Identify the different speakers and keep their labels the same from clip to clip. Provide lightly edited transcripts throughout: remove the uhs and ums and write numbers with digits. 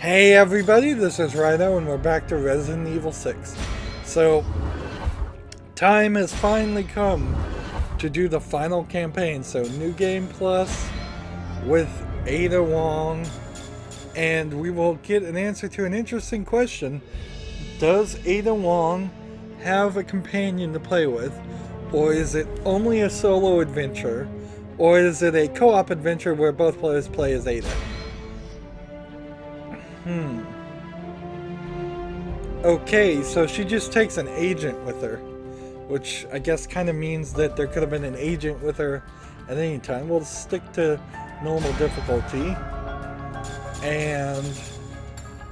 Speaker 1: Hey everybody, this is Rydo and we're back to Resident Evil 6. So, time has finally come to do the final campaign. So, New Game Plus with Ada Wong, and we will get an answer to an interesting question. Does Ada Wong have a companion to play with, or is it only a solo adventure, or is it a co-op adventure where both players play as Ada? Okay, so she just takes an agent with her, which I guess kind of means that there could have been an agent with her at any time. We'll stick to normal difficulty, and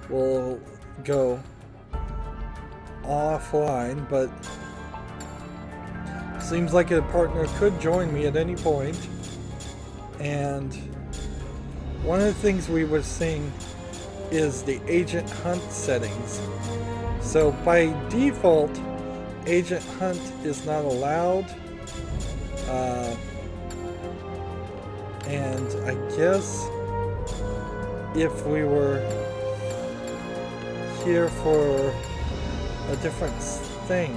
Speaker 1: we'll go offline, but seems like a partner could join me at any point. And one of the things we were seeing is the agent hunt settings. So by default, agent hunt is not allowed, and I guess if we were here for a different thing,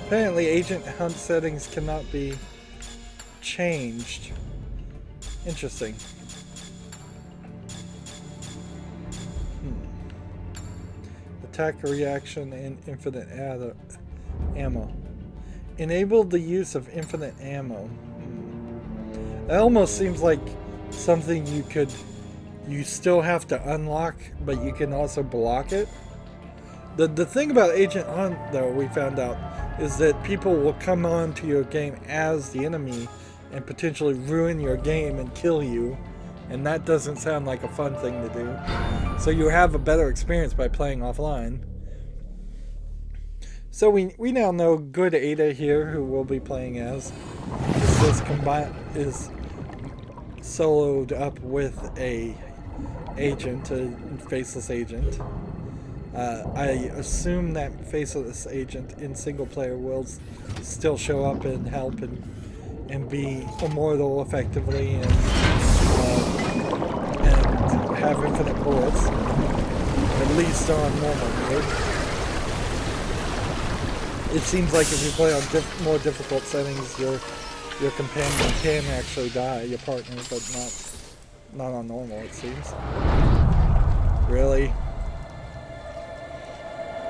Speaker 1: apparently agent hunt settings cannot be changed. Interesting. Attack reaction and infinite ammo. Enable the use of infinite ammo. That almost seems like something you still have to unlock, but you can also block it. The thing about Agent Hunt, though, we found out, is that people will come on to your game as the enemy and potentially ruin your game and kill you, and that doesn't sound like a fun thing to do. So you have a better experience by playing offline. So we now know good Ada here, who we'll be playing as, is soloed up with a faceless agent. I assume that faceless agent in single player will still show up and help and be immortal effectively and have infinite bullets, at least on normal mode. It seems like if you play on more difficult settings, your companion can actually die, your partner, but not on normal, it seems. Really?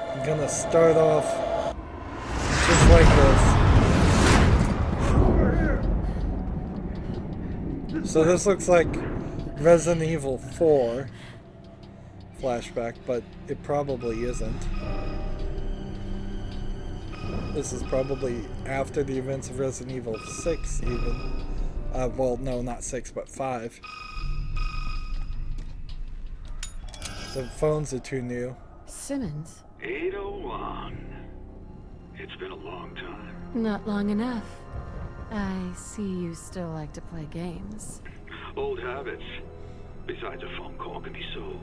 Speaker 1: I'm gonna start off just like this. So this looks like Resident Evil 4 flashback, but it probably isn't. This is probably after the events of Resident Evil 6 even. Well, no, not 6, but 5. The phones are too new.
Speaker 2: Simmons?
Speaker 3: Ada Wong. It's been a long time.
Speaker 2: Not long enough. I see you still like to play games.
Speaker 3: Old habits. Besides, a phone call can be so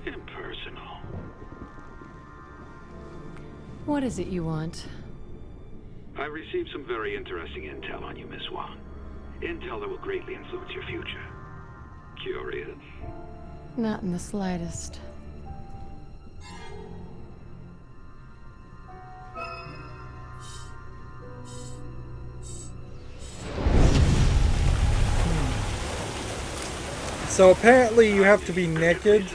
Speaker 3: impersonal.
Speaker 2: What is it you want?
Speaker 3: I received some very interesting intel on you, Miss Wong. Intel that will greatly influence your future. Curious?
Speaker 2: Not in the slightest.
Speaker 1: So apparently you have to be naked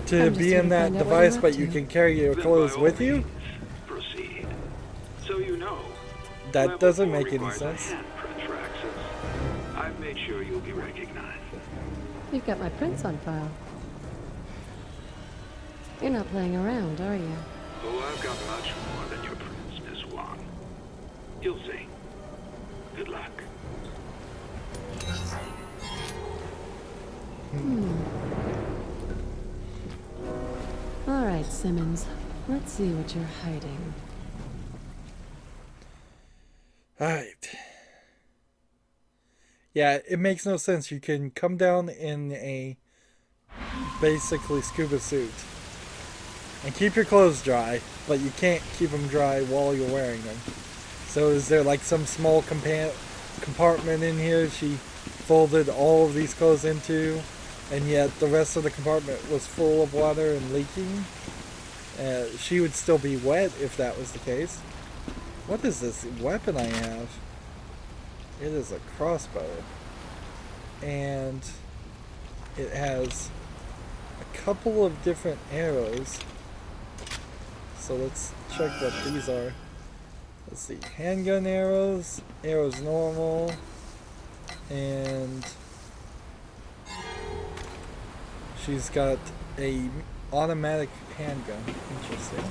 Speaker 1: to be in that device, but you can carry your clothes with you?
Speaker 3: Proceed. So you know.
Speaker 1: That doesn't make any sense.
Speaker 3: I've made sure you'll be recognized.
Speaker 2: You've got my prints on file. You're not playing around, are you?
Speaker 3: Oh, I've got much more than your prints, Miss Wong. You'll see. Good luck.
Speaker 2: All right, Simmons. Let's see what you're hiding.
Speaker 1: Alright. Yeah, it makes no sense. You can come down in a basically scuba suit and keep your clothes dry, but you can't keep them dry while you're wearing them. So is there like some small compartment in here she folded all of these clothes into and yet the rest of the compartment was full of water and leaking. She would still be wet if that was the case. What is this weapon I have? It is a crossbow. And it has a couple of different arrows. So let's check what these are. Let's see. Handgun arrows, arrows normal, and she's got a automatic handgun. Interesting.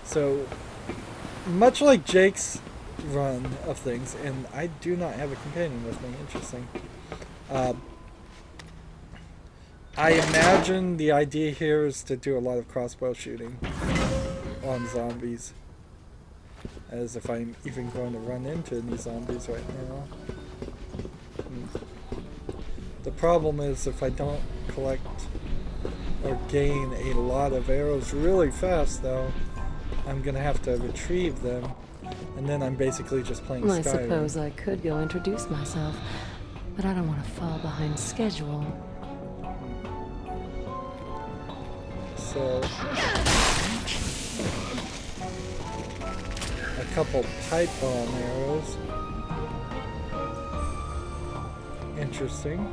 Speaker 1: So, much like Jake's run of things, and I do not have a companion with me. Interesting. I imagine the idea here is to do a lot of crossbow shooting on zombies. As if I'm even going to run into any zombies right now. The problem is if I don't collect or gain a lot of arrows really fast though, I'm gonna have to retrieve them, and then I'm basically just playing Skyrim.
Speaker 2: I suppose I could go introduce myself, but I don't want to fall behind schedule.
Speaker 1: So, a couple pipe bomb arrows. Interesting.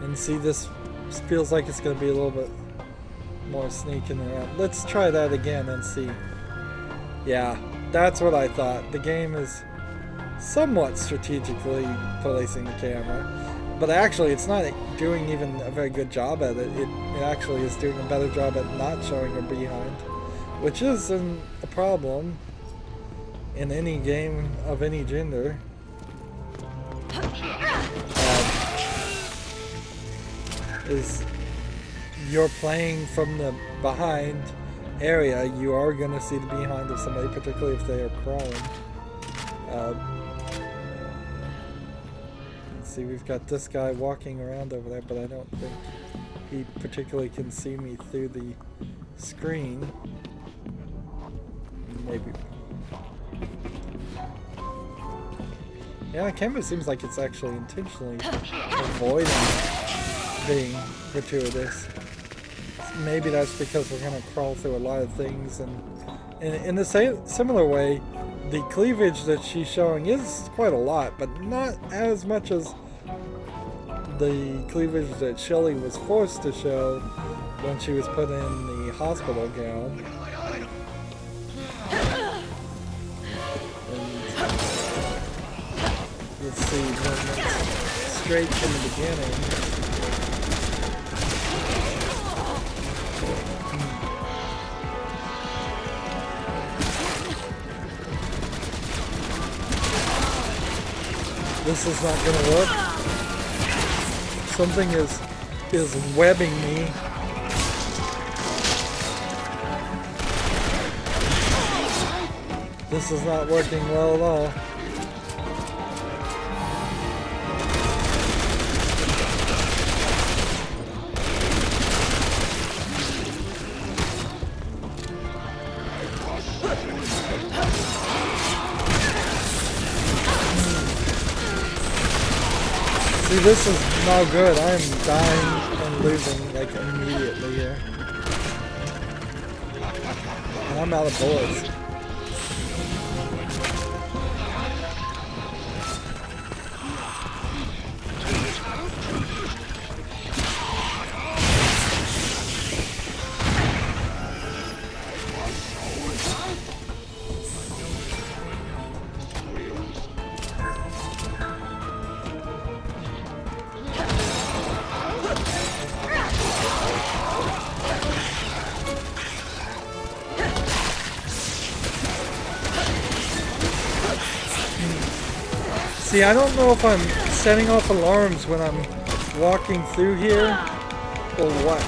Speaker 1: And see, this feels like it's going to be a little bit more sneaking around. Let's try that again and see. Yeah, that's what I thought. The game is somewhat strategically placing the camera. But actually, it's not doing even a very good job at it. It actually is doing a better job at not showing her behind. Which is a problem in any game of any gender. Is you're playing from the behind area, you are going to see the behind of somebody, particularly if they are crawling. Let's see, we've got this guy walking around over there, but I don't think he particularly can see me through the screen. Maybe. Yeah, the camera seems like it's actually intentionally avoiding being gratuitous. Maybe that's because we're going to crawl through a lot of things, and in the same similar way, the cleavage that she's showing is quite a lot, but not as much as the cleavage that Shelley was forced to show when she was put in the hospital gown. And let's see, movements straight from the beginning. This is not going to work. Something is webbing me. This is not working well at all. See, this is not good. I am dying and losing like immediately here. And I'm out of bullets. See, I don't know if I'm setting off alarms when I'm walking through here, or what.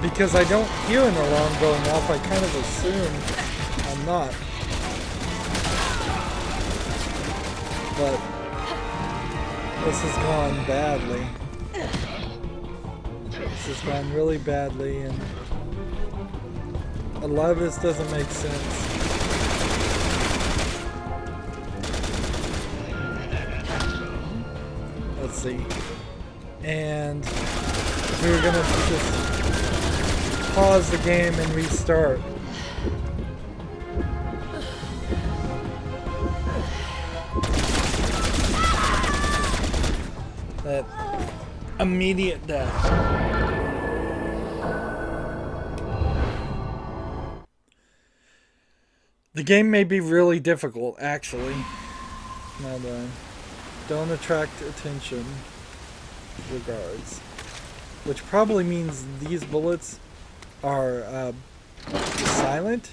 Speaker 1: Because I don't hear an alarm going off, I kind of assume I'm not. But This has gone badly. This has gone really badly, and a lot of this doesn't make sense. Let's see. And we were gonna just pause the game and restart. That immediate death. The game may be really difficult, actually. Now that don't attract attention. Regards. Which probably means these bullets are silent.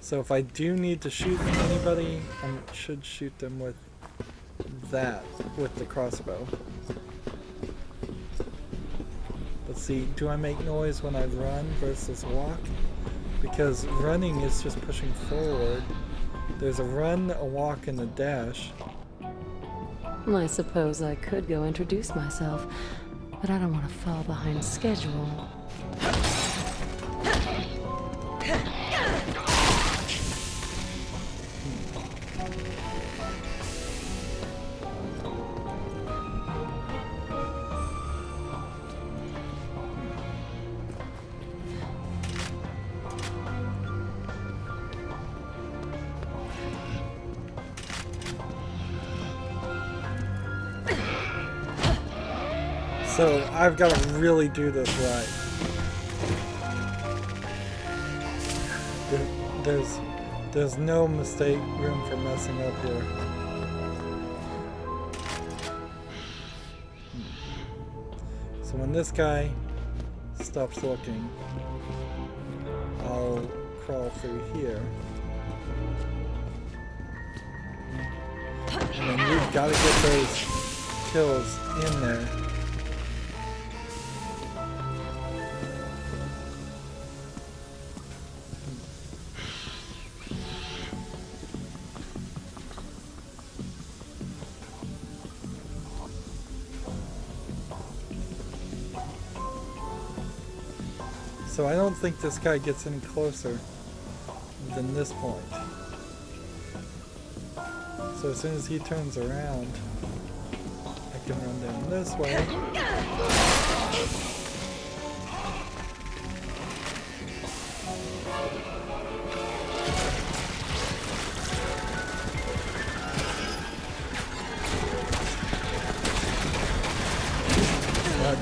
Speaker 1: So if I do need to shoot anybody, I should shoot them with that, with the crossbow. Let's see, do I make noise when I run versus walk? Because running is just pushing forward. There's a run, a walk, and a dash.
Speaker 2: I suppose I could go introduce myself, but I don't want to fall behind schedule.
Speaker 1: So I've got to really do this right. There's no mistake room for messing up here. So when this guy stops looking, I'll crawl through here. And then we've got to get those kills in there. So I don't think this guy gets any closer than this point. So as soon as he turns around, I can run down this way.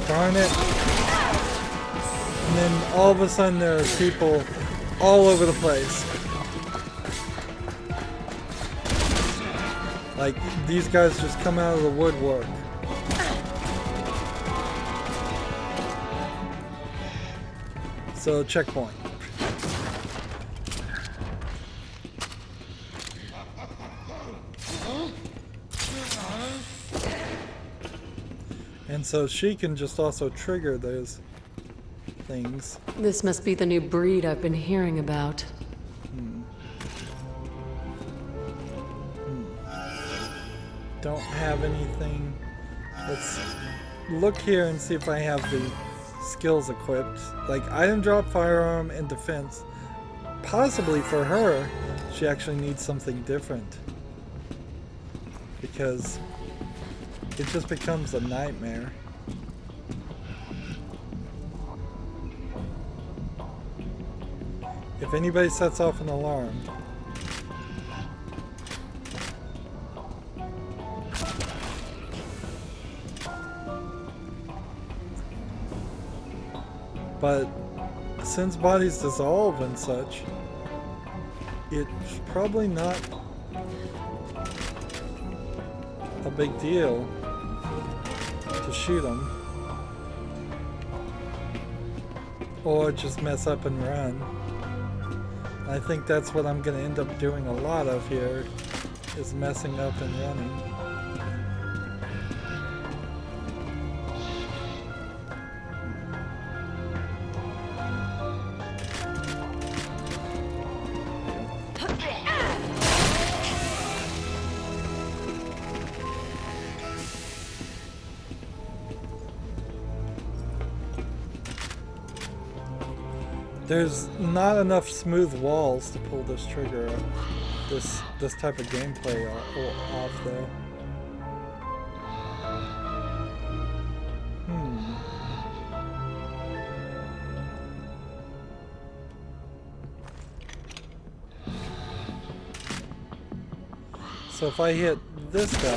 Speaker 1: Darn it. And then all of a sudden there are people all over the place. Like, these guys just come out of the woodwork. So, checkpoint. And so she can just also trigger those things.
Speaker 2: This must be the new breed I've been hearing about.
Speaker 1: Don't have anything. Let's look here and see if I have the skills equipped. Like item drop, firearm, and defense. Possibly for her, she actually needs something different. Because it just becomes a nightmare. If anybody sets off an alarm, but since bodies dissolve and such, it's probably not a big deal to shoot them. Or just mess up and run. I think that's what I'm going to end up doing a lot of here, is messing up and running. There's not enough smooth walls to pull this trigger up. This type of gameplay off though. So if I hit this guy,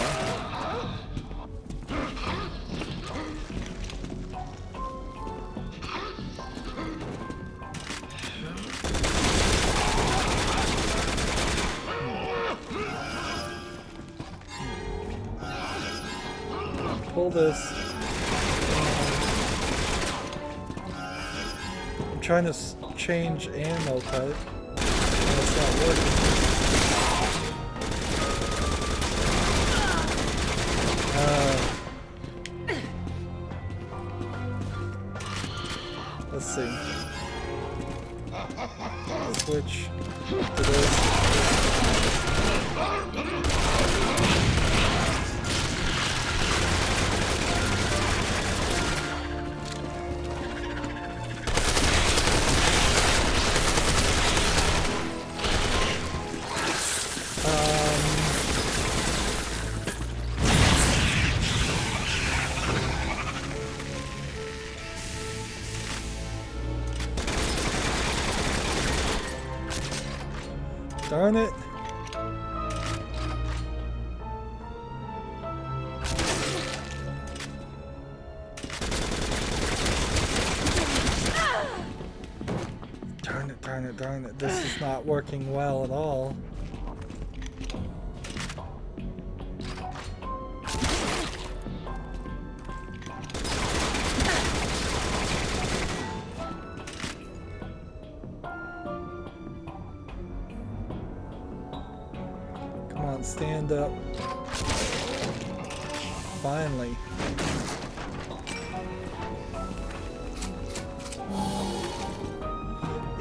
Speaker 1: pull this. I'm trying to change ammo type, and it's not working. Let's see. Switch to this. Darn it. Darn it, darn it, darn it. This is not working well at all. Stand up. Finally.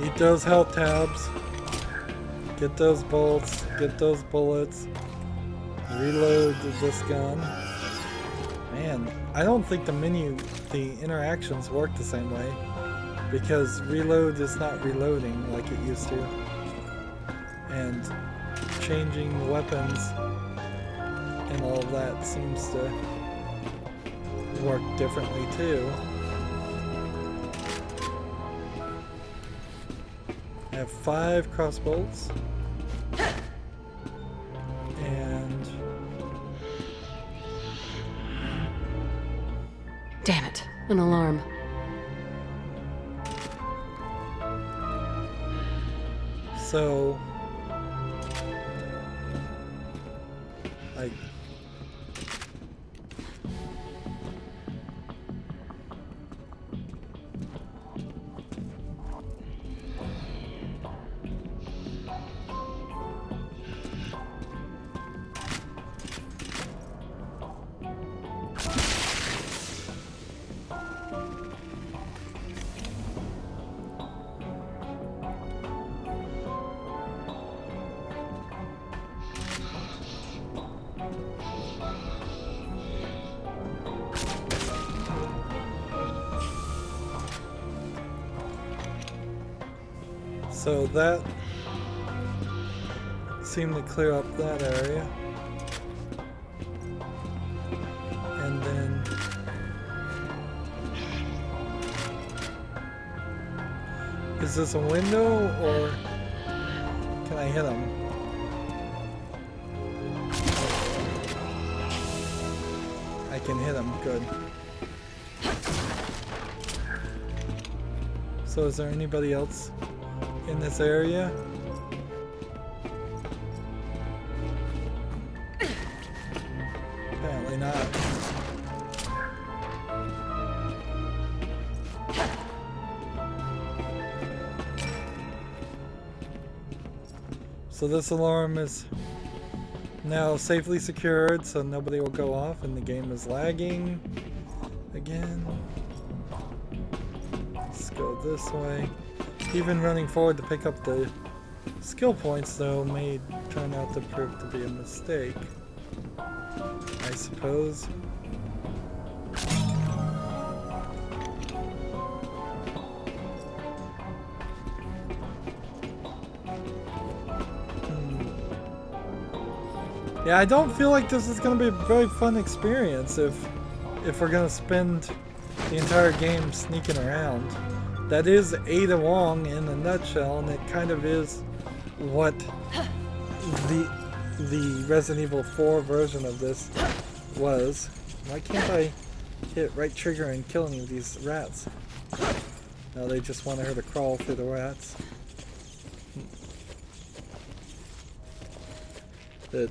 Speaker 1: Eat those health tabs. Get those bolts. Get those bullets. Reload this gun. Man, I don't think the interactions work the same way, because reload is not reloading like it used to. And changing weapons and all of that seems to work differently too. I have 5 crossbolts and
Speaker 2: damn it, an alarm.
Speaker 1: so like so that seemed to clear up that area. And then is this a window or can I hit him? I can hit him, good. So is there anybody else in this area? Apparently not. So this alarm is now safely secured, so nobody will go off, and the game is lagging again. Let's go this way. Even running forward to pick up the skill points, though, may turn out to prove to be a mistake, I suppose. Yeah, I don't feel like this is going to be a very fun experience if we're going to spend the entire game sneaking around. That is Ada Wong in a nutshell, and it kind of is what the Resident Evil 4 version of this was. Why can't I hit right trigger and kill any of these rats? No, they just wanted her to crawl through the rats. That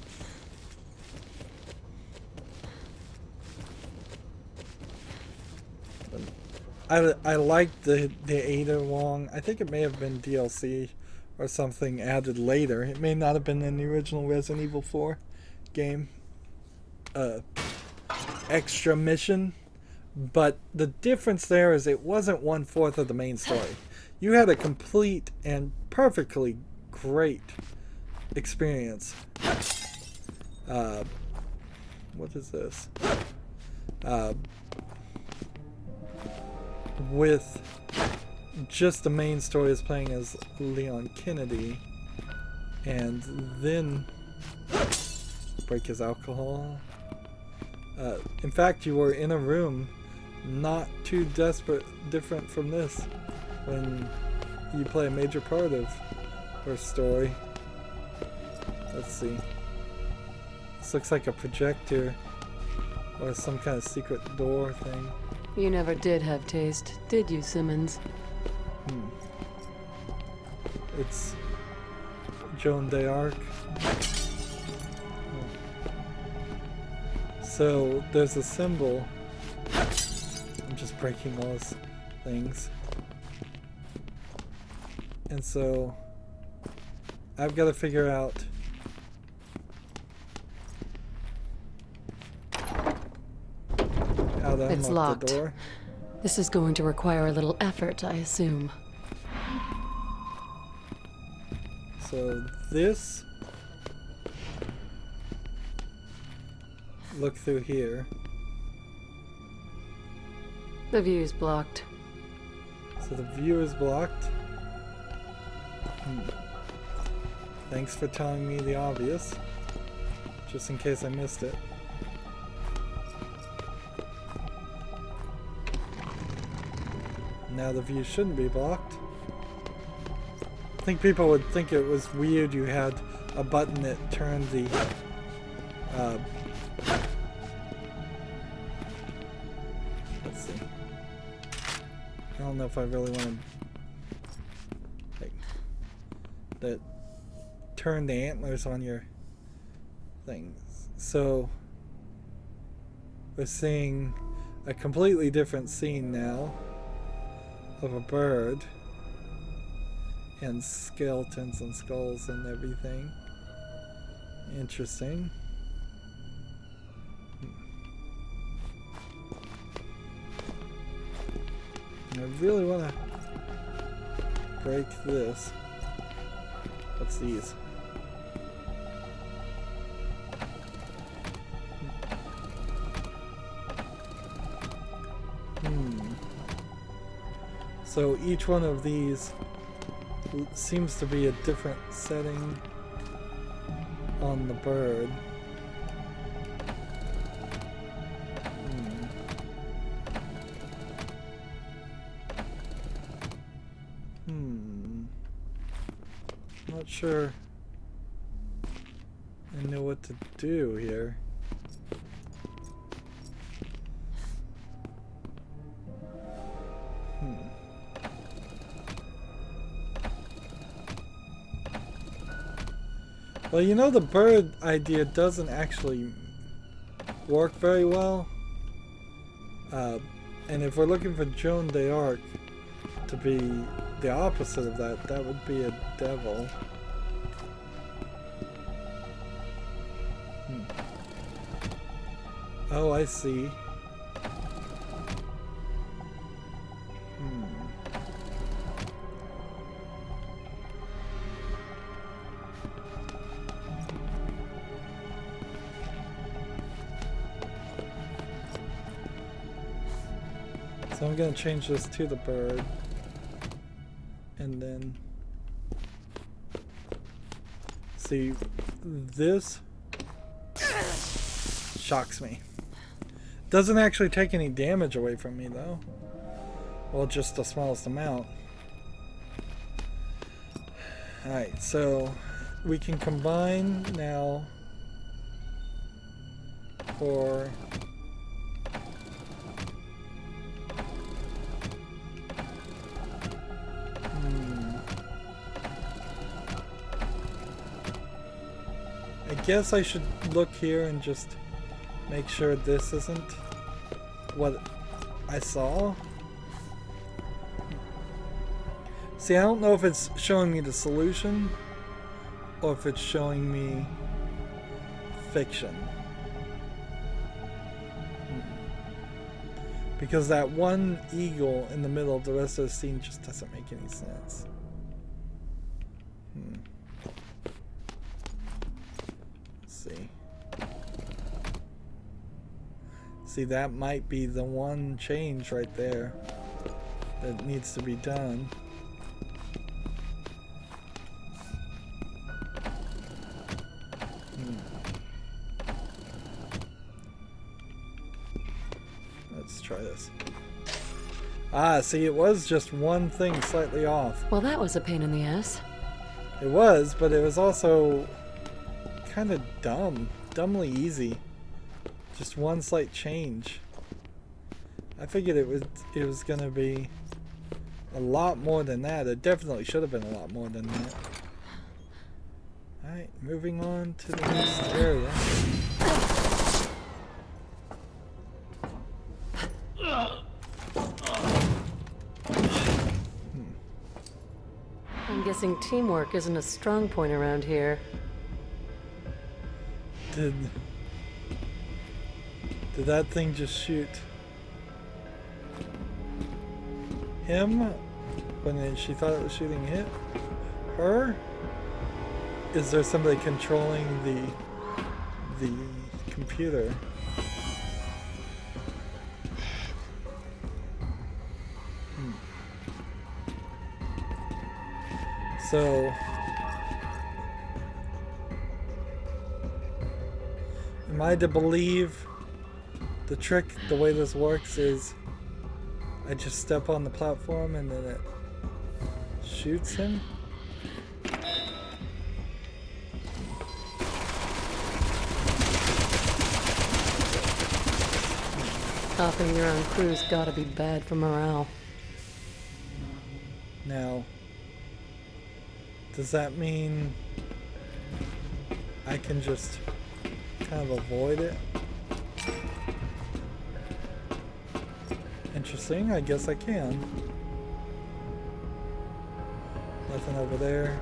Speaker 1: I liked the Ada Wong. I think it may have been DLC or something added later. It may not have been in the original Resident Evil 4 game. Extra mission. But the difference there is it wasn't 1/4 of the main story. You had a complete and perfectly great experience. What is this? With just the main story is playing as Leon Kennedy, and then break his alcohol. In fact, you were in a room not too different from this when you play a major part of her story. Let's see. This looks like a projector or some kind of secret door thing.
Speaker 2: You never did have taste, did you, Simmons?
Speaker 1: It's Joan d'Arc. So there's a symbol. I'm just breaking all those things. And so I've got to figure out how to
Speaker 2: It's
Speaker 1: unlock
Speaker 2: locked.
Speaker 1: the door.
Speaker 2: This is going to require a little effort, I assume.
Speaker 1: So this, look through here.
Speaker 2: The view's blocked.
Speaker 1: So the view is blocked. Thanks for telling me the obvious, just in case I missed it. Now the view shouldn't be blocked. I think people would think it was weird you had a button that turned the let's see. I don't know if I really want to like that turn the antlers on your things. So we're seeing a completely different scene now of a bird and skeletons and skulls and everything. Interesting. I really want to break this. What's these? So each one of these seems to be a different setting on the bird. Not sure I know what to do here. Well, you know, the bird idea doesn't actually work very well. And if we're looking for Joan d'Arc to be the opposite of that, that would be a devil. Oh, I see. So I'm going to change this to the bird, and then see, this Shocks me. Doesn't actually take any damage away from me though. Well, just the smallest amount. Alright, so we can combine now for I guess I should look here and just make sure this isn't what I saw. See, I don't know if it's showing me the solution or if it's showing me fiction. Because that one eagle in the middle of the rest of the scene just doesn't make any sense. Let's see. See, that might be the one change right there that needs to be done. Let's try this. Ah, see, it was just one thing slightly off.
Speaker 2: Well, that was a pain in the ass.
Speaker 1: It was, but it was also kind of dumb. Dumbly easy. Just one slight change. I figured it was gonna be a lot more than that. It definitely should have been a lot more than that. Alright, moving on to the next area.
Speaker 2: I'm guessing teamwork isn't a strong point around here.
Speaker 1: Did that thing just shoot him when she thought it was shooting her? Is there somebody controlling the computer? So am I to believe the trick, the way this works is I just step on the platform and then it shoots him?
Speaker 2: Stopping your own crew's gotta be bad for morale.
Speaker 1: Now, does that mean I can just kind of avoid it? Interesting, I guess I can. Nothing over there.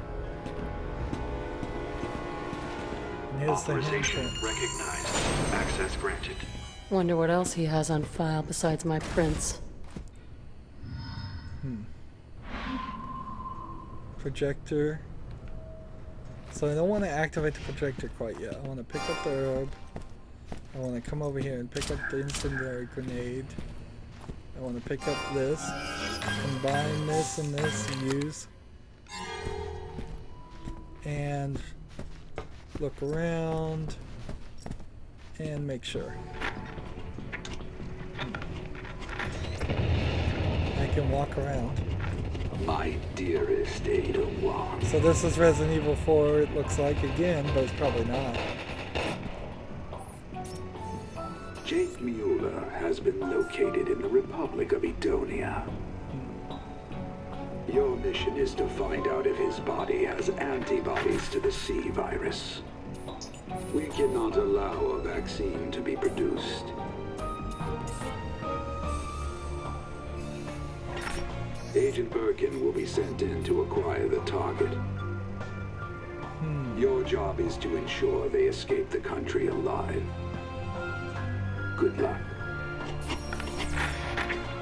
Speaker 1: And here's the
Speaker 3: Authorization
Speaker 1: handprint.
Speaker 3: recognized. Access granted.
Speaker 2: Wonder what else he has on file besides my prints.
Speaker 1: Projector. So I don't want to activate the projector quite yet. I want to pick up the herb. I want to come over here and pick up the incendiary grenade. I want to pick up this, combine this and this and use. And look around and make sure. I can walk around.
Speaker 3: My dearest Ada Wong.
Speaker 1: So this is Resident Evil 4, it looks like, again, but it's probably not.
Speaker 3: Jake Muller has been located in the Republic of Edonia. Your mission is to find out if his body has antibodies to the C virus. We cannot allow a vaccine to be produced. Agent Birkin will be sent in to acquire the target. Your job is to ensure they escape the country alive. Good luck.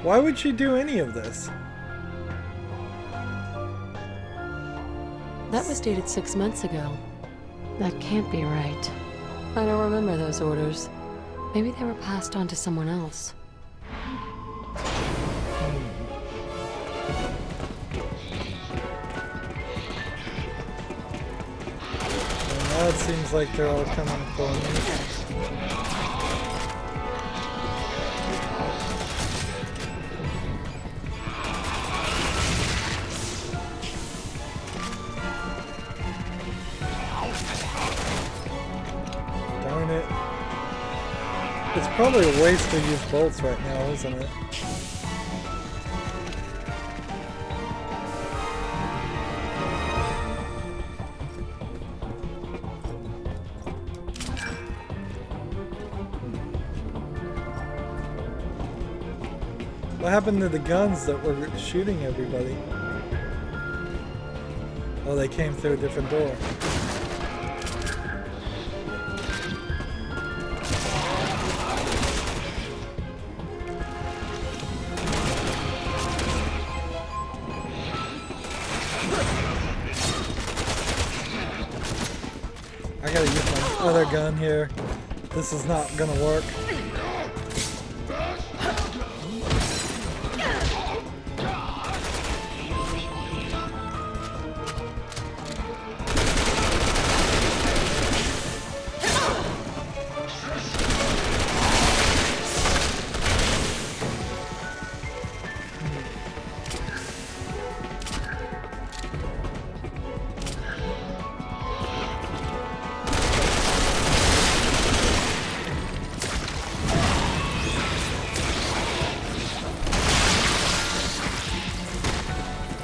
Speaker 1: Why would she do any of this?
Speaker 2: That was dated 6 months ago. That can't be right. I don't remember those orders. Maybe they were passed on to someone else.
Speaker 1: Now it seems like they're all coming for me. probably a waste to use bolts right now, isn't it? What happened to the guns that were shooting everybody? Oh, they came through a different door. I gotta use my other gun here. This is not gonna work.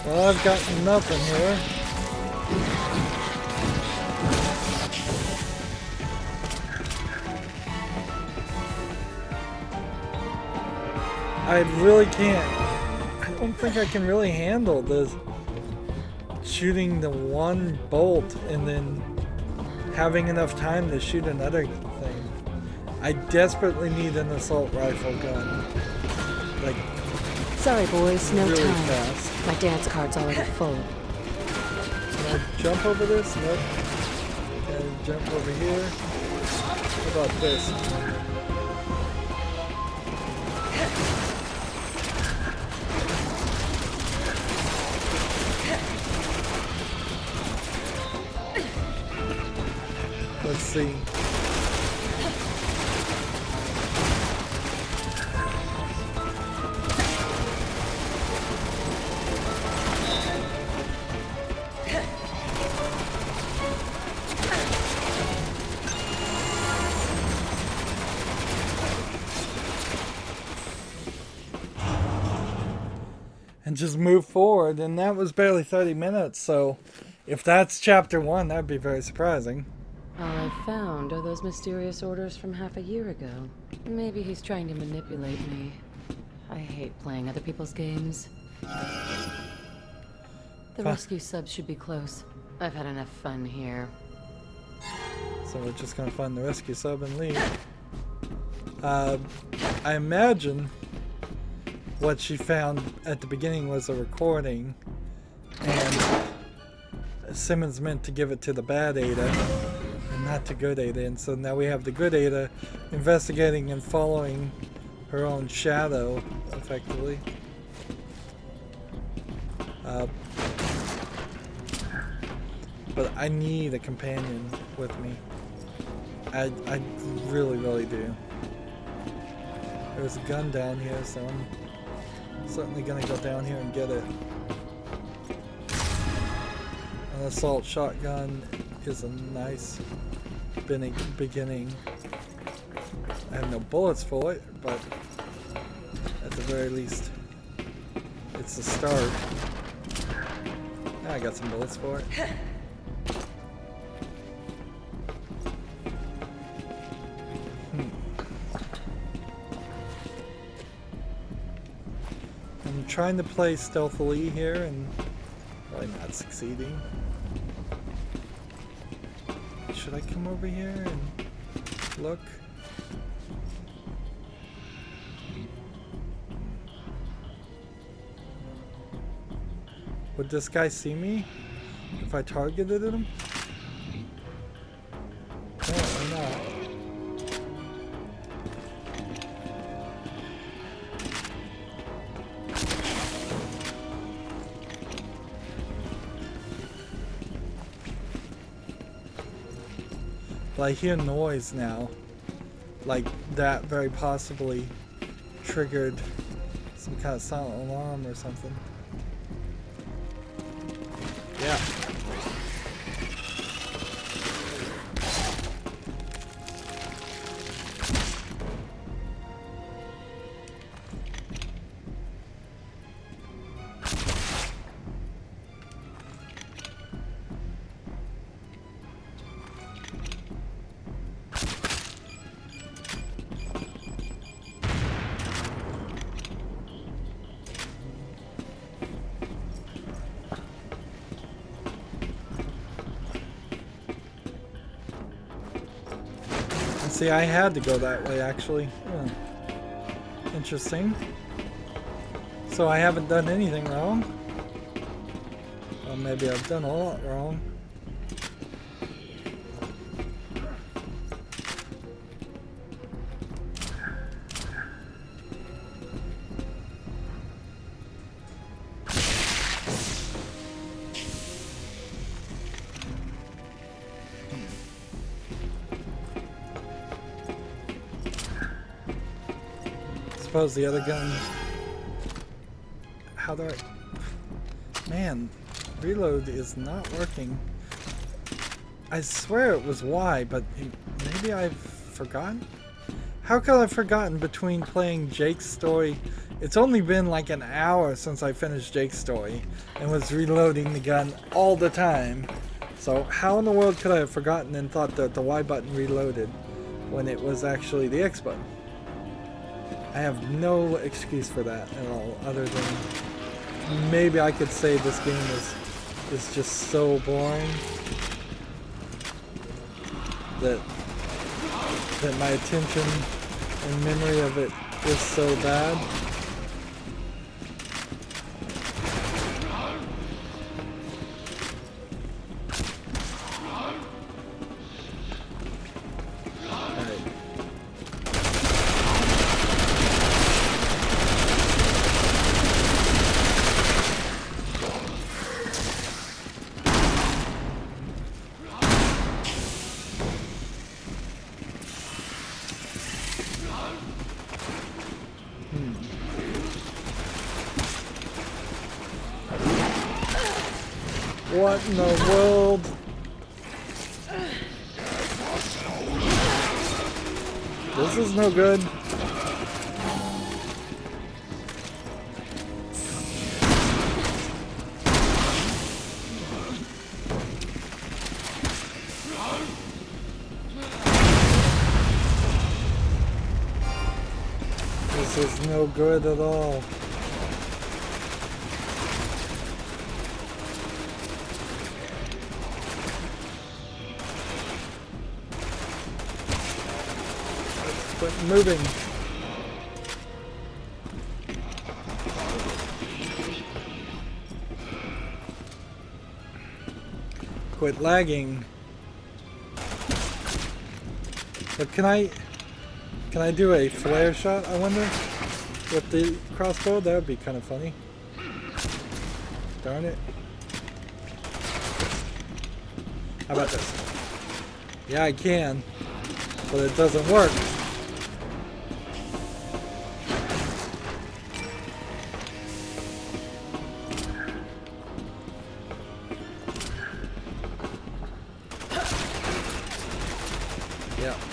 Speaker 1: Well, I've got nothing here. I really can't. I don't think I can really handle this. Shooting the one bolt and then having enough time to shoot another thing. I desperately need an assault rifle gun. Like,
Speaker 2: sorry, boys, no
Speaker 1: really
Speaker 2: time.
Speaker 1: fast.
Speaker 2: My dance card's already full.
Speaker 1: Can I jump over this? Nope. Can I jump over here? How about this? Let's see. And just move forward, and that was barely 30 minutes, so if that's chapter 1, that'd be very surprising.
Speaker 2: All I've found are those mysterious orders from half a year ago. Maybe he's trying to manipulate me. I hate playing other people's games. The rescue subs should be close. I've had enough fun here.
Speaker 1: So we're just gonna find the rescue sub and leave. I imagine what she found at the beginning was a recording, and Simmons meant to give it to the bad Ada and not to good Ada, and so now we have the good Ada investigating and following her own shadow, effectively. But I need a companion with me. I really, really do. There's a gun down here, so I'm certainly gonna go down here and get it. An assault shotgun is a nice beginning. I have no bullets for it, but at the very least, it's a start. I got some bullets for it. I'm trying to play stealthily here and probably not succeeding. Should I come over here and look? Would this guy see me if I targeted him? Apparently not. But I hear noise now. Like that very possibly triggered some kind of silent alarm or something. Yeah. See, I had to go that way, actually. Interesting. So I haven't done anything wrong. Well, maybe I've done a lot wrong. Suppose the other gun. How do I... Man, reload is not working. I swear it was Y, but maybe I've forgotten? How could I have forgotten between playing Jake's story? It's only been like an hour since I finished Jake's story and was reloading the gun all the time. So how in the world could I have forgotten and thought that the Y button reloaded when it was actually the X button? I have no excuse for that at all, other than maybe I could say this game is just so boring that my attention and memory of it is so bad. What in the world? This is no good. This is no good at all. Quit moving. Quit lagging. But can I do a flare shot, I wonder? With the crossbow? That would be kind of funny. Darn it. How about this? Yeah, I can. But it doesn't work.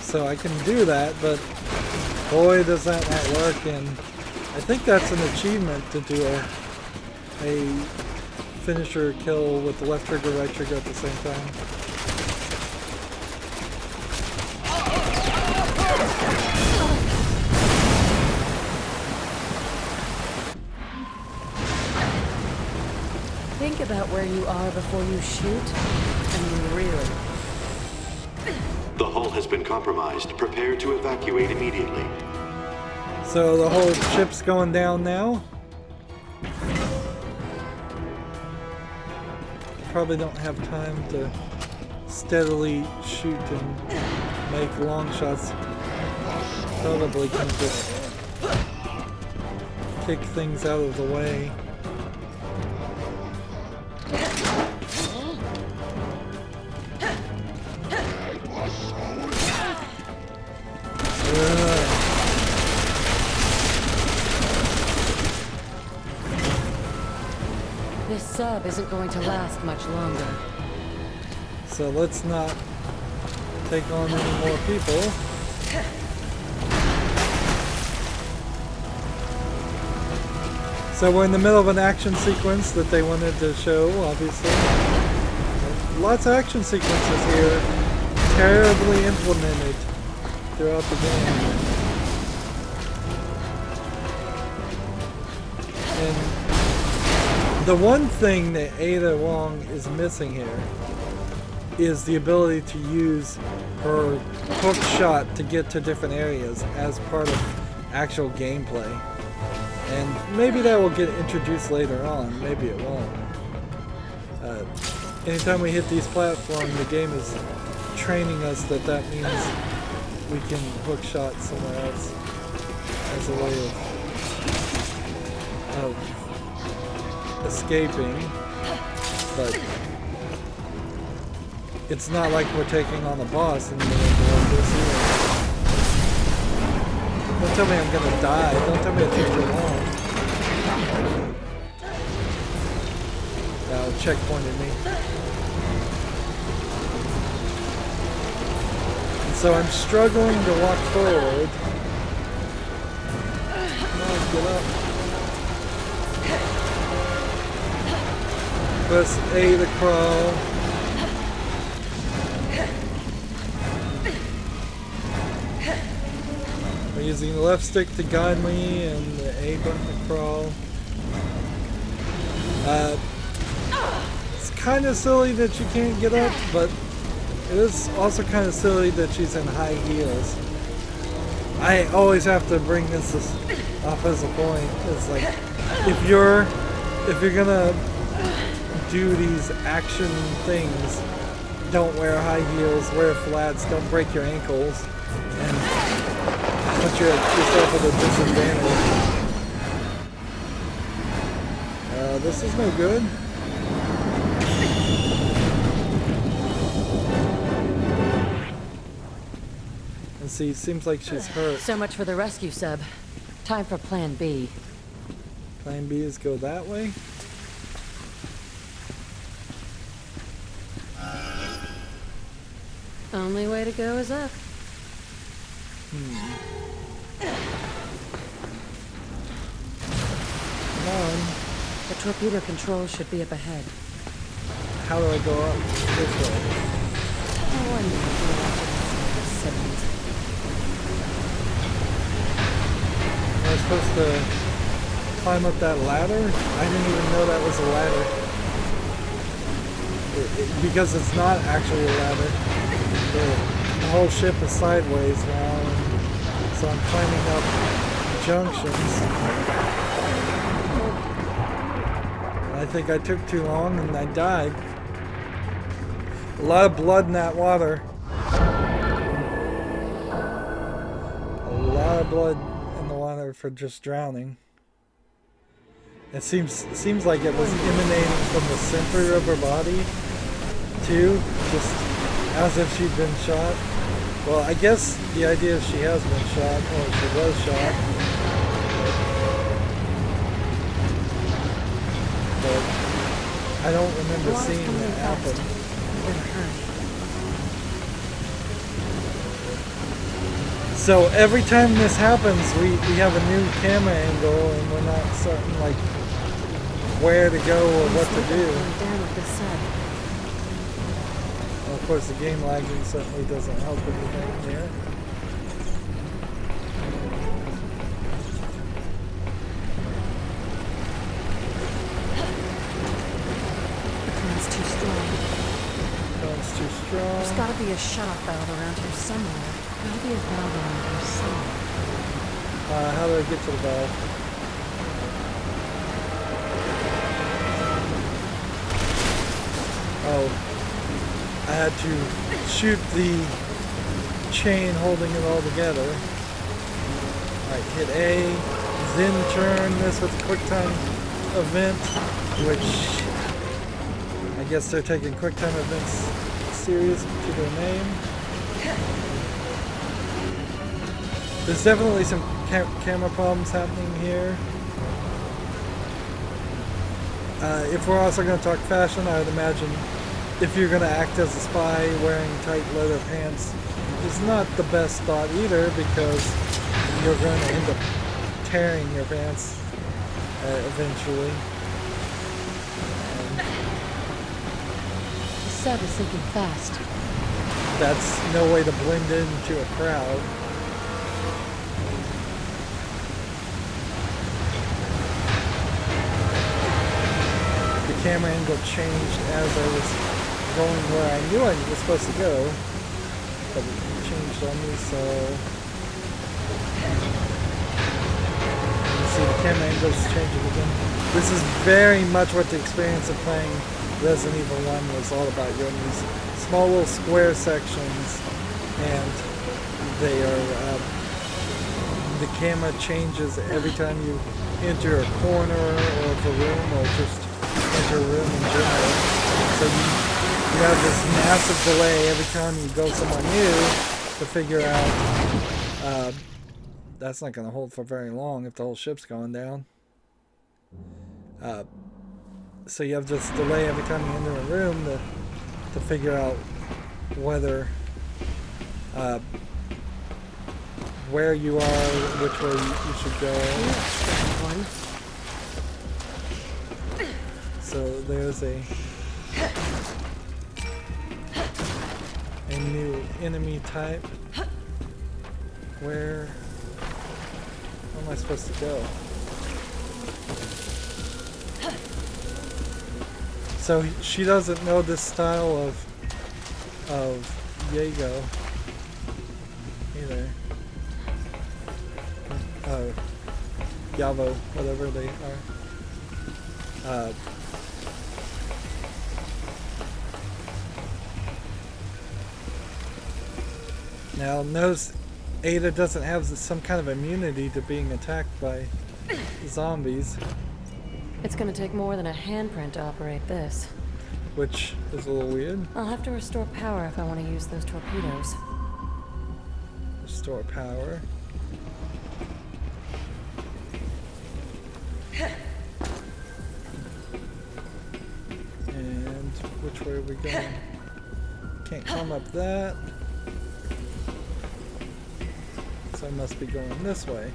Speaker 1: So I can do that, but boy does that not work, and I think that's an achievement to do a finisher kill with the left trigger, right trigger at the same time.
Speaker 2: Think about where you are before you shoot, and you really...
Speaker 4: The hull has been compromised. Prepare to evacuate immediately.
Speaker 1: So the whole ship's going down now? Probably don't have time to steadily shoot and make long shots. Probably can just kick things out of the way.
Speaker 2: This sub isn't going to last much longer.
Speaker 1: So let's not take on any more people. So we're in the middle of an action sequence that they wanted to show, obviously. Lots of action sequences here, terribly implemented throughout the game. And the one thing that Ada Wong is missing here is the ability to use her hook shot to get to different areas as part of actual gameplay. And maybe that will get introduced later on, maybe it won't. Anytime we hit these platforms, the game is training us that means we can hook shot somewhere else as a way of escaping. But it's not like we're taking on the boss in the middle of this either. Don't tell me I'm gonna die. Don't tell me it took too long. Now checkpointed me. And so I'm struggling to walk forward. Come on, get up. Press A to crawl. I'm using the left stick to guide me and the A button to crawl. It's kind of silly that she can't get up, but it is also kind of silly that she's in high heels. I always have to bring this up as a point. It's like, if you're gonna do these action things, don't wear high heels, wear flats, don't break your ankles, and put yourself at a disadvantage. This is no good. And see, it seems like she's hurt.
Speaker 2: So much for the rescue sub. Time for Plan B.
Speaker 1: Plan B is go that way.
Speaker 2: Only way to go is up.
Speaker 1: Come on.
Speaker 2: The torpedo controls should be up ahead.
Speaker 1: How do I go up this way?
Speaker 2: I wonder if you're watching this segment.
Speaker 1: Am I supposed to climb up that ladder? I didn't even know that was a ladder. Because it's not actually a ladder. The whole ship is sideways now, and so I'm climbing up junctions. I think I took too long and I died. A lot of blood in that water. A lot of blood in the water for just drowning. It seems like it was emanating from the center of her body, too, just as if she'd been shot. Well, I guess the idea is she has been shot, or she was shot. But I don't remember seeing that happen. So every time this happens, we have a new camera angle, and we're not certain like where to go or what to do. Well, of course, the game lagging certainly doesn't help anything here. Too strong.
Speaker 2: There's gotta be a shut-off valve around here somewhere. Gotta be a valve around here somewhere.
Speaker 1: How do I get to the valve? Oh, I had to shoot the chain holding it all together. Alright, hit A, then turn this with a QuickTime event, which I guess they're taking QuickTime events serious to their name. There's definitely some camera problems happening here. If we're also going to talk fashion, I would imagine if you're going to act as a spy wearing tight leather pants is not the best thought either, because you're going to end up tearing your pants eventually.
Speaker 2: The sub is sinking fast.
Speaker 1: That's no way to blend into a crowd. The camera angle changed as I was going where I knew I was supposed to go, but it changed on me, so... You see the camera angles changing again. This is very much what the experience of playing Resident Evil 1 was all about. You're in these small little square sections, and they are... the camera changes every time you enter a corner of a room, or just enter a room in general. So you have this massive delay every time you go somewhere new to figure out that's not going to hold for very long if the whole ship's going down. So you have this delay every time you enter a room to figure out whether where you are, which way you should go. So there's a new enemy type. Where am I supposed to go? So she doesn't know this style of Jaeger either. Yavo, whatever they are. Now notice Ada doesn't have some kind of immunity to being attacked by zombies.
Speaker 2: It's gonna take more than a handprint to operate this.
Speaker 1: Which is a little weird.
Speaker 2: I'll have to restore power if I want to use those torpedoes.
Speaker 1: Restore power. And which way are we going? Can't climb up that. So I must be going this way.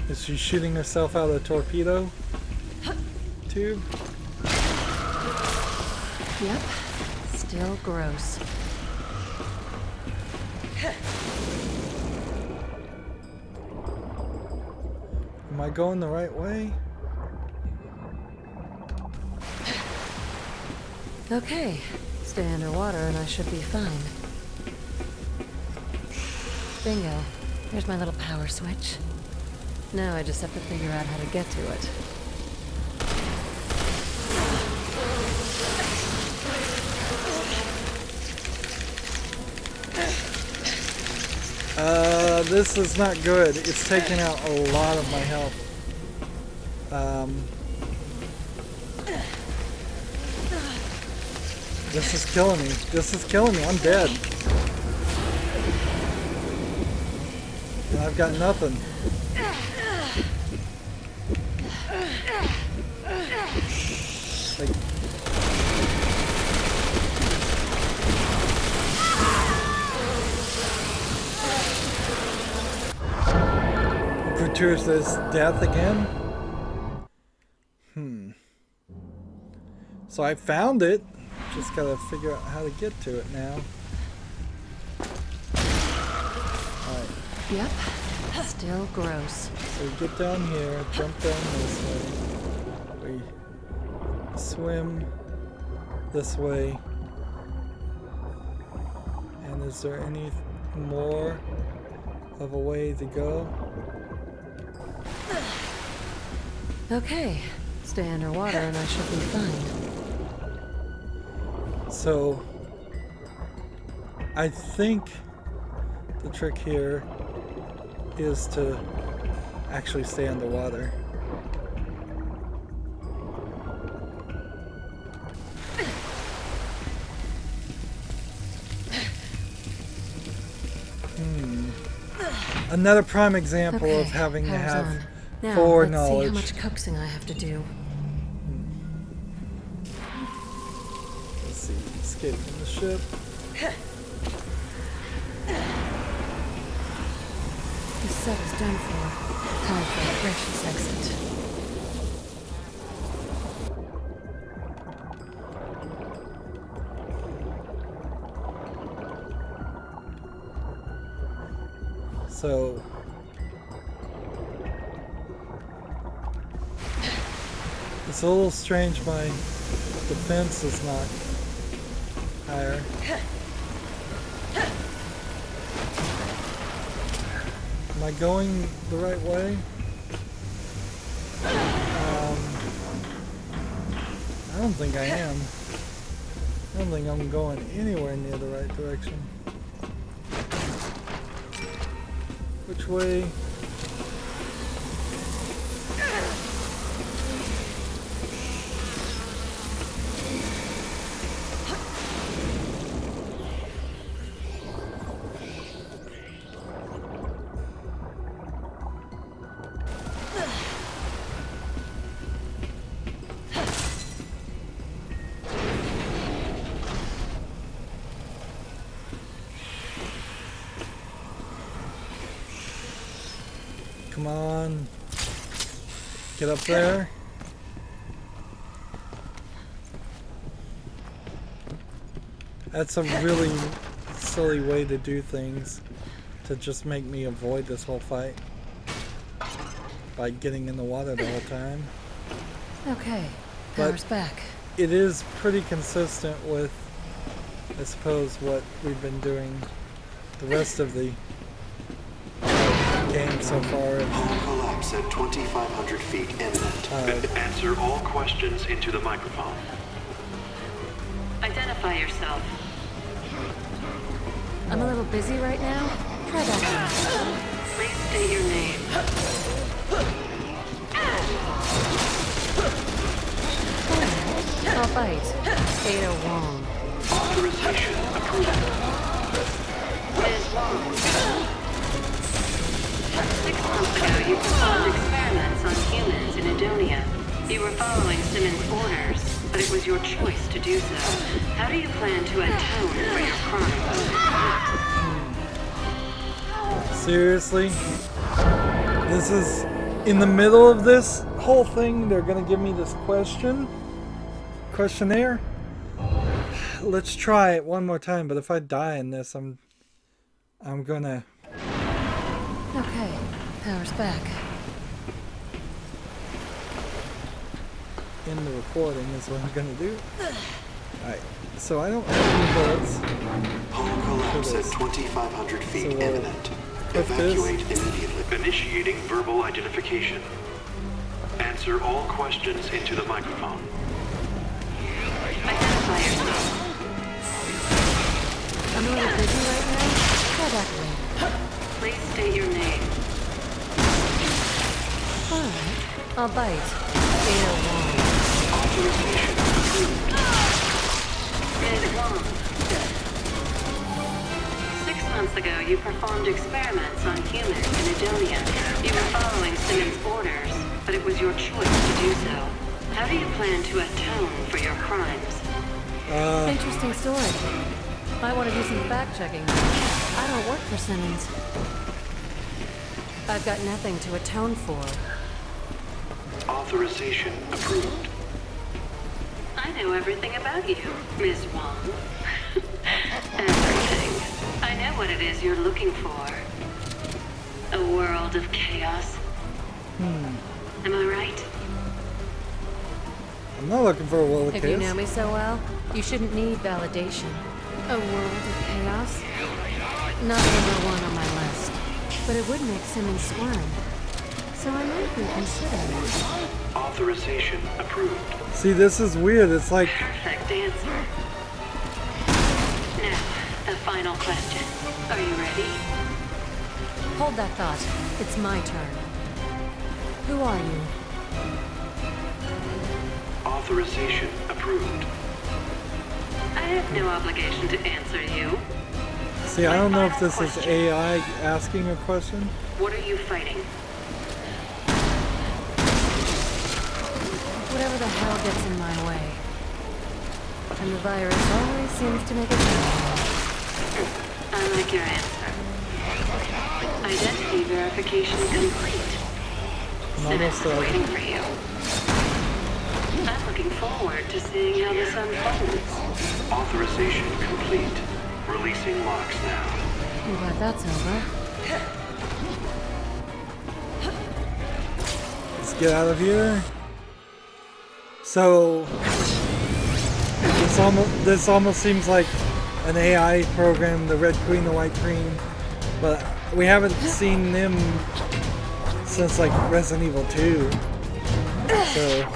Speaker 1: Is she shooting herself out of the torpedo tube?
Speaker 2: Yep. Still gross.
Speaker 1: Am I going the right way?
Speaker 2: Okay. Stay underwater and I should be fine. Bingo. Here's my little power switch. Now I just have to figure out how to get to it.
Speaker 1: This is not good. It's taking out a lot of my health. This is killing me. This is killing me. I'm dead. And I've got nothing. Like, gratuitous death again? So I found it. Just gotta figure out how to get to it now. Alright.
Speaker 2: Yep. Still gross.
Speaker 1: So we get down here, jump down this way. We swim this way. And is there any more of a way to go?
Speaker 2: Okay. Stay underwater and I should be fine.
Speaker 1: So, I think the trick here is to actually stay underwater. Another prime example of having to have foreknowledge.
Speaker 2: Let's see how much coaxing I have to do.
Speaker 1: Escape from the ship.
Speaker 2: The set is done for. Time for a gracious exit.
Speaker 1: So It's a little strange my defense is not higher. Am I going the right way? I don't think I am. I don't think I'm going anywhere near the right direction. Which way? Come on. Get up there. That's a really silly way to do things, to just make me avoid this whole fight by getting in the water the whole time.
Speaker 2: Okay, power's back.
Speaker 1: It is pretty consistent with, I suppose, what we've been doing the rest of the game so far.
Speaker 4: Collapse at 2,500 feet imminent.
Speaker 5: Answer all questions into the microphone.
Speaker 2: Identify yourself. I'm a little busy right now. Try that. Please state your name. I'll bite. Ada Wong.
Speaker 5: Authorization approved.
Speaker 2: Ms. Wong. 6 months ago, you performed experiments on humans in Edonia. You were following Simmons' orders, but it was your choice to do so. How do you plan to atone for your crimes?
Speaker 1: Seriously? This is in the middle of this whole thing. They're gonna give me this questionnaire. Let's try it one more time. But if I die in this, I'm gonna.
Speaker 2: Okay, power's back.
Speaker 1: In the recording is what I'm gonna do. Alright, so I don't have any bullets.
Speaker 4: Hull collapse at 2,500 feet
Speaker 1: So,
Speaker 4: imminent.
Speaker 1: put this.
Speaker 4: Evacuate immediately.
Speaker 5: Initiating verbal identification. Answer all questions into the microphone.
Speaker 2: Identify yourself. I'm a little busy right now. Try that way. Please state your name. Alright, I'll bite. Ada Wong.
Speaker 5: Authorization approved.
Speaker 2: Ms. Wong. 6 months ago, you performed experiments on humans in Edonia. You were following Simmons' orders, but it was your choice to do so. How do you plan to atone for your crimes? Interesting story. Might want to do some fact-checking. I don't work for Simmons. I've got nothing to atone for.
Speaker 5: Authorization approved.
Speaker 2: I know everything about you, Ms. Wong. Everything. I know what it is you're looking for. A world of chaos. Am I right?
Speaker 1: I'm not looking for a world of
Speaker 2: If
Speaker 1: chaos.
Speaker 2: you know me so well, you shouldn't need validation. A world of chaos? Not #1 on my list. But it would make Simmons squirm. So I might reconsider it.
Speaker 5: Authorization approved.
Speaker 1: See, this is weird. It's like
Speaker 2: Perfect answer. Now, the final question. Are you ready? Hold that thought. It's my turn. Who are you?
Speaker 5: Authorization approved.
Speaker 2: I have no obligation to answer you.
Speaker 1: See, I don't know if this is AI asking a question.
Speaker 2: What are you fighting? Whatever the hell gets in my way. And the virus always seems to make it happen. I like your answer. Identity verification complete.
Speaker 1: Almost
Speaker 2: Simmons is waiting for you. I'm looking forward to seeing how this unfolds.
Speaker 5: Authorization complete. Releasing locks now.
Speaker 2: I'm glad that's over.
Speaker 1: Let's get out of here. So this almost seems like an AI program, the Red Queen, the White Queen, but we haven't seen them since like Resident Evil 2. So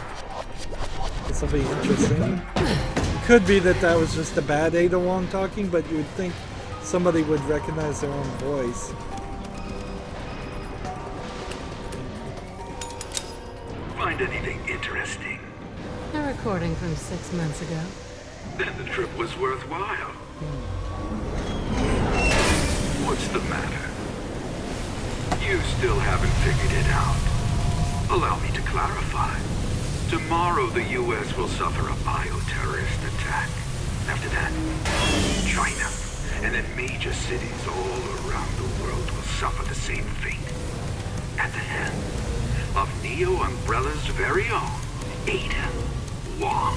Speaker 1: this will be interesting. Could be that was just a bad Ada Wong talking, but you would think somebody would recognize their own voice.
Speaker 3: Find anything interesting?
Speaker 6: A recording from 6 months ago.
Speaker 3: Then the trip was worthwhile. What's the matter? You still haven't figured it out. Allow me to clarify. Tomorrow the U.S. will suffer a bioterrorist attack. After that, China, and then major cities all around the world will suffer the same fate. At the hands of Neo Umbrella's very own Ada Wong.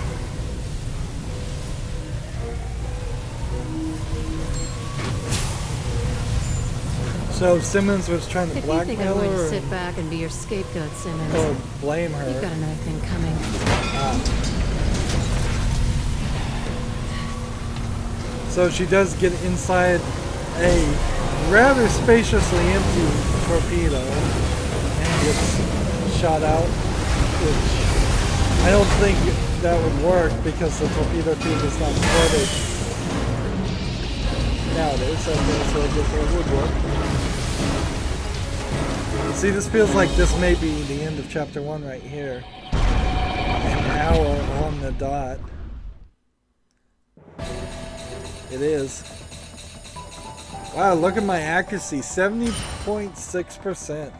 Speaker 1: So Simmons was trying to
Speaker 6: If you think I'm
Speaker 1: blackmail
Speaker 6: going to
Speaker 1: her
Speaker 6: sit back and be your scapegoat, Simmons,
Speaker 1: or blame her.
Speaker 6: you've got another thing coming.
Speaker 1: So she does get inside a rather spaciously empty torpedo and gets shot out, which I don't think that would work because the torpedo tube is not flooded. Now it is, okay, so I guess it would work. See, this feels like this may be the end of chapter 1 right here. An hour on the dot. It is. Wow, look at my accuracy, 70.6%.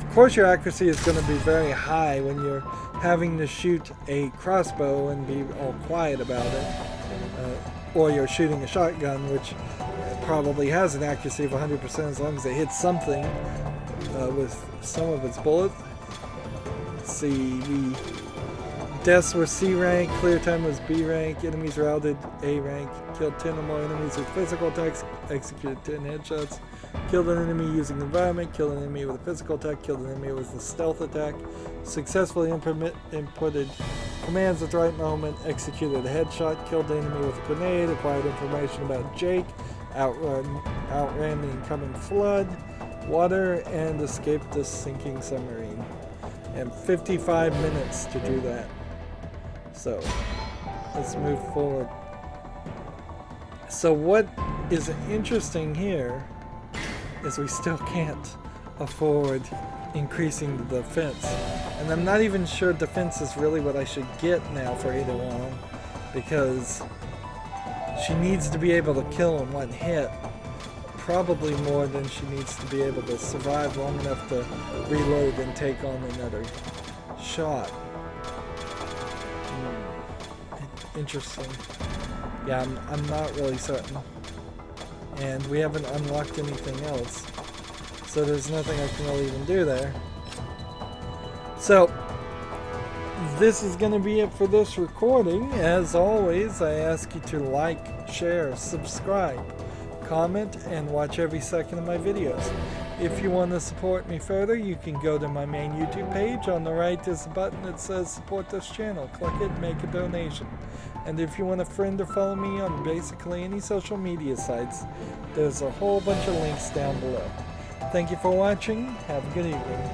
Speaker 1: Of course your accuracy is going to be very high when you're having to shoot a crossbow and be all quiet about it. Or you're shooting a shotgun, which probably has an accuracy of 100% as long as it hits something with some of its bullets. Let's see, deaths were C rank, clear time was B rank, enemies routed A rank, killed 10 or more enemies with physical attacks, executed 10 headshots, killed an enemy using the environment, killed an enemy with a physical attack, killed an enemy with a stealth attack, successfully inputted commands at the right moment, executed a headshot, killed the enemy with a grenade, acquired information about Jake, outran the incoming flood, water, and escaped the sinking submarine. And 55 minutes to do that. So, let's move forward. So what is interesting here is we still can't afford increasing the defense. And I'm not even sure defense is really what I should get now for Ada Wong, because she needs to be able to kill in one hit. Probably more than she needs to be able to survive long enough to reload and take on another shot. Interesting. Yeah, I'm not really certain. And we haven't unlocked anything else. So there's nothing I can really even do there. So, this is going to be it for this recording. As always, I ask you to like, share, subscribe, comment, and watch every second of my videos. If you want to support me further, you can go to my main YouTube page. On the right is a button that says support this channel. Click it and make a donation. And if you want to friend or follow me on basically any social media sites, there's a whole bunch of links down below. Thank you for watching. Have a good evening.